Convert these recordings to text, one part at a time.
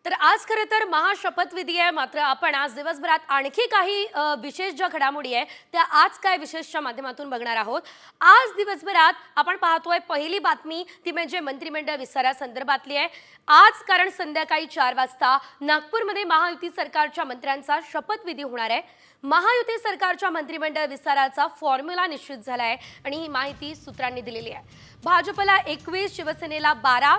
तर आज खरं तर महाशपथविधी आहे, मात्र आपण आज दिवसभरात आणखी काही विशेष ज्या घडामोडी आहे त्या आज काय विशेषच्या माध्यमातून बघणार आहोत। आज दिवसभरात आपण पाहतोय पहिली बातमी ती म्हणजे मंत्रिमंडळ विस्तारासंदर्भातली आहे। आज कारण संध्याकाळी 4 वाजता नागपूरमध्ये महायुती सरकारच्या मंत्र्यांचा शपथविधी होणार आहे। महायुती सरकारच्या मंत्रिमंडळ विस्ताराचा फॉर्म्युला निश्चित झाला आहे आणि ही माहिती सूत्रांनी दिलेली आहे। भाजपला 21, शिवसेनेला 12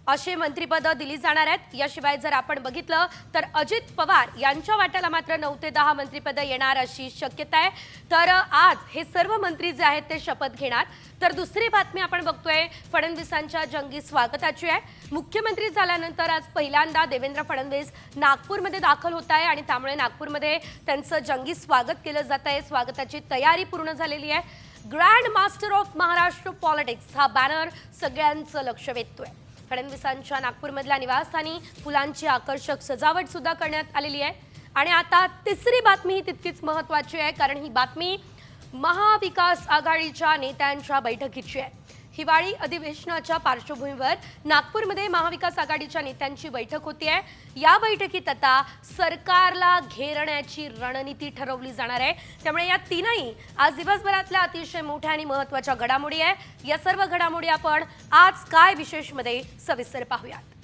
असे मंत्रिपद दिली जाणार आहेत। याशिवाय जर आपण बघितलं तर अजित पवार यांच्या वाट्याला मात्र 9 ते 10 मंत्रिपद येणार अशी शक्यता आहे। तर आज हे सर्व मंत्री जे आहेत ते शपथ घेणार। तर दुसरी बातमी आपण बघतोय फडणवीसांच्या जंगी स्वागताची आहे। मुख्यमंत्री झाल्यानंतर आज पहिल्यांदा देवेंद्र फडणवीस नागपूरमध्ये दाखल होत आहे आणि त्यामुळे नागपूरमध्ये त्यांचं जंगी स्वागत केलं जात आहे। स्वागताची तयारी पूर्ण झालेली आहे। Grand master of Maharashtra politics हा बॅनर सगळ्यांचं लक्ष वेधतोय। फडणवीसांच्या नागपूरमधल्या निवासस्थानी फुलांची आकर्षक सजावट सुद्धा करण्यात आलेली आहे। आणि आता तिसरी बातमी ही तितकीच महत्त्वाची आहे, कारण ही बातमी महाविकास आघाडीच्या नेत्यांच्या बैठकीची आहे। हिवाळी अधिवेशनाच्या पार्श्वभूमीवर नागपूरमध्ये महाविकास आघाडीच्या नेत्यांची बैठक होतीये। या बैठकीत आता सरकारला घेरण्याची रणनीती ठरवली जाणार आहे। त्यामुळे या तीनही आज दिवसभरातल्या अतिशय मोठ्या आणि महत्त्वाच्या घडामोडी आहे। या सर्व घडामोडी आपण आज काय विशेषमध्ये सविस्तर पाहूयात।